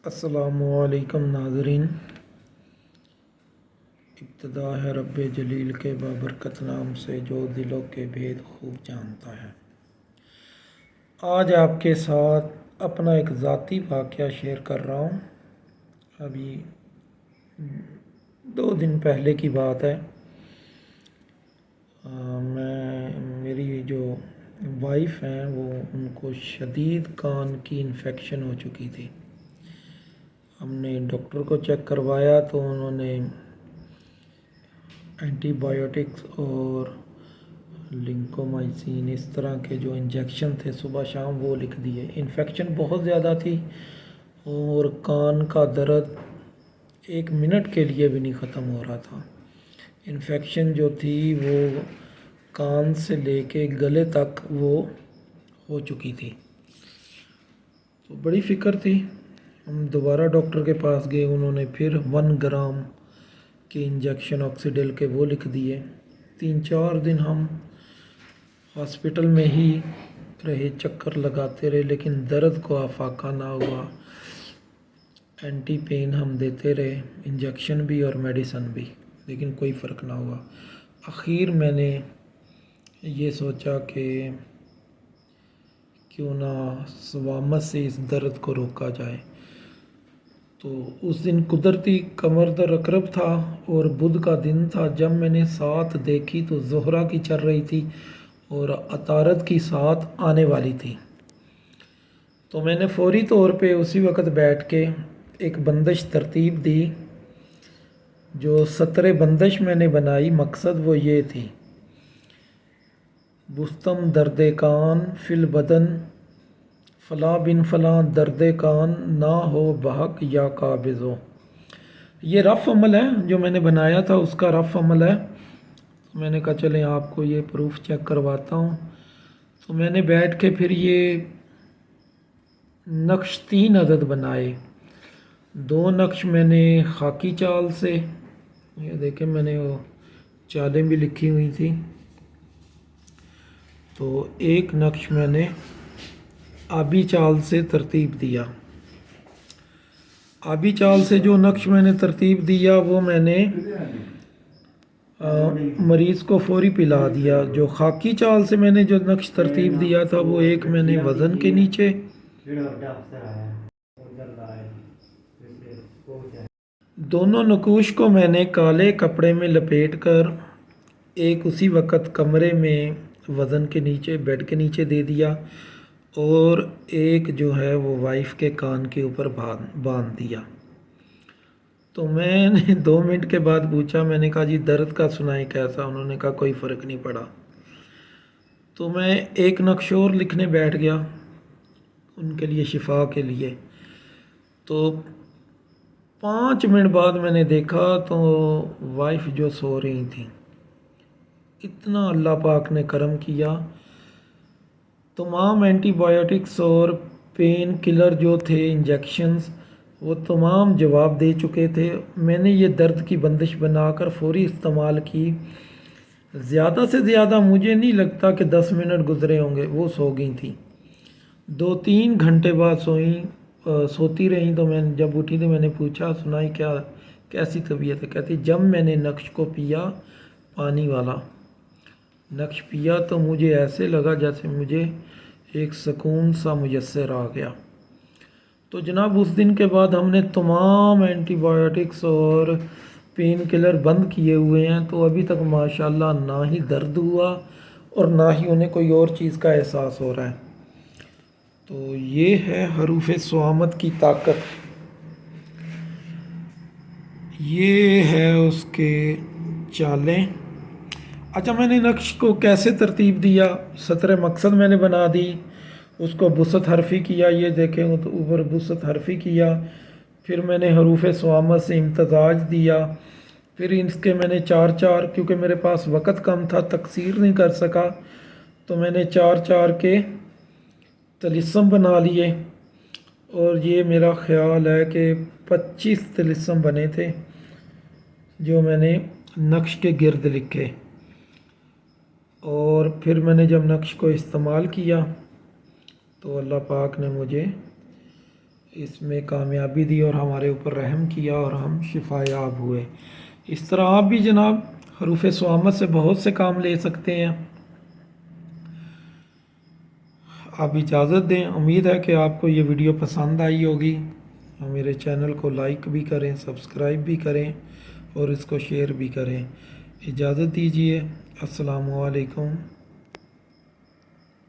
السلام علیکم ناظرین، ابتدا ہے رب جلیل کے بابرکت نام سے جو دلوں کے بھید خوب جانتا ہے۔ آج آپ کے ساتھ اپنا ایک ذاتی واقعہ شیئر کر رہا ہوں۔ ابھی 2 دن پہلے کی بات ہے۔ میری جو وائف ہیں وہ ان کو شدید کان کی انفیکشن ہو چکی تھی۔ ہم نے ڈاکٹر کو چیک کروایا تو انہوں نے اینٹی بایوٹکس اور لنکومائسین اس طرح کے جو انجیکشن تھے صبح شام وہ لکھ دیے۔ انفیکشن بہت زیادہ تھی اور کان کا درد 1 منٹ کے لیے بھی نہیں ختم ہو رہا تھا۔ انفیکشن جو تھی وہ کان سے لے کے گلے تک وہ ہو چکی تھی، تو بڑی فکر تھی۔ ہم دوبارہ ڈاکٹر کے پاس گئے، انہوں نے پھر 1 گرام کے انجیکشن آکسیڈیل کے وہ لکھ دیے۔ 3-4 دن ہم ہاسپٹل میں ہی رہے، چکر لگاتے رہے، لیکن درد کو افاقہ نہ ہوا۔ اینٹی پین ہم دیتے رہے، انجیکشن بھی اور میڈیسن بھی، لیکن کوئی فرق نہ ہوا۔ آخر میں نے یہ سوچا کہ کیوں نہ سوامت سے اس درد کو روکا جائے۔ تو اس دن قدرتی کمر درد اقرب تھا اور بدھ کا دن تھا۔ جب میں نے سات دیکھی تو زہرہ کی چل رہی تھی اور عطارد کی سات آنے والی تھی، تو میں نے فوری طور پہ اسی وقت بیٹھ کے ایک بندش ترتیب دی۔ جو سطر بندش میں نے بنائی، مقصد وہ یہ تھی: بستم درد کان فی البدن فلاں بن فلاں درد کان نہ ہو بحق یا قابض ہو۔ یہ رف عمل ہے، جو میں نے بنایا تھا اس کا رف عمل ہے۔ میں نے کہا چلیں آپ کو یہ پروف چیک کرواتا ہوں۔ تو میں نے بیٹھ کے پھر یہ نقش 3 عدد بنائے۔ 2 نقش میں نے خاکی چال سے، یہ دیکھیں میں نے وہ چالیں بھی لکھی ہوئی تھی، تو ایک نقش میں نے آبی چال سے ترتیب دیا۔ آبی چال سے جو نقش میں نے ترتیب دیا وہ میں نے مریض کو فوری پلا دیا۔ جو خاکی چال سے میں نے جو نقش ترتیب دیا تھا وہ ایک میں نے وزن کے نیچے، دونوں نقوش کو میں نے کالے کپڑے میں لپیٹ کر ایک اسی وقت کمرے میں وزن کے نیچے، بیڈ کے نیچے دے دیا، اور ایک جو ہے وہ وائف کے کان کے اوپر باندھ دیا۔ تو میں نے 2 منٹ کے بعد پوچھا، میں نے کہا جی درد کا سنائیں کیسا؟ انہوں نے کہا کوئی فرق نہیں پڑا۔ تو میں ایک نقش اور لکھنے بیٹھ گیا ان کے لیے، شفا کے لیے۔ تو 5 منٹ بعد میں نے دیکھا تو وائف جو سو رہی تھیں، اتنا اللہ پاک نے کرم کیا، تمام اینٹی بایوٹکس اور پین کلر جو تھے، انجیکشنز، وہ تمام جواب دے چکے تھے۔ میں نے یہ درد کی بندش بنا کر فوری استعمال کی۔ زیادہ سے زیادہ مجھے نہیں لگتا کہ 10 منٹ گزرے ہوں گے، وہ سو گئی تھیں۔ 2-3 گھنٹے بعد سوتی رہیں۔ تو میں جب اٹھی تو میں نے پوچھا سنائی کیسی طبیعت ہے؟ کہتی جب میں نے نقش کو پیا، پانی والا نقش پیا، تو مجھے ایسے لگا جیسے مجھے ایک سکون سا میسر آ گیا۔ تو جناب اس دن کے بعد ہم نے تمام اینٹی بایوٹکس اور پین کلر بند کیے ہوئے ہیں، تو ابھی تک ماشاءاللہ نہ ہی درد ہوا اور نہ ہی انہیں کوئی اور چیز کا احساس ہو رہا ہے۔ تو یہ ہے حروف سوامت کی طاقت، یہ ہے اس کے چالیں۔ اچھا، میں نے نقش کو کیسے ترتیب دیا؟ سطر مقصد میں نے بنا دی، اس کو بست حرفی کیا، یہ دیکھیں تو اوپر بست حرفی کیا۔ پھر میں نے حروف سوامت سے امتزاج دیا۔ پھر اس کے میں نے 4 کیونکہ میرے پاس وقت کم تھا، تقصیر نہیں کر سکا، تو میں نے 4 کے طلسم بنا لیے، اور یہ میرا خیال ہے کہ 25 طلسم بنے تھے جو میں نے نقش کے گرد لکھے۔ اور پھر میں نے جب نقش کو استعمال کیا تو اللہ پاک نے مجھے اس میں کامیابی دی اور ہمارے اوپر رحم کیا اور ہم شفا یاب ہوئے۔ اس طرح آپ بھی جناب حروف سوامت سے بہت سے کام لے سکتے ہیں۔ آپ اجازت دیں، امید ہے کہ آپ کو یہ ویڈیو پسند آئی ہوگی۔ میرے چینل کو لائک بھی کریں، سبسکرائب بھی کریں اور اس کو شیئر بھی کریں۔ اجازت دیجیے، السلام علیکم۔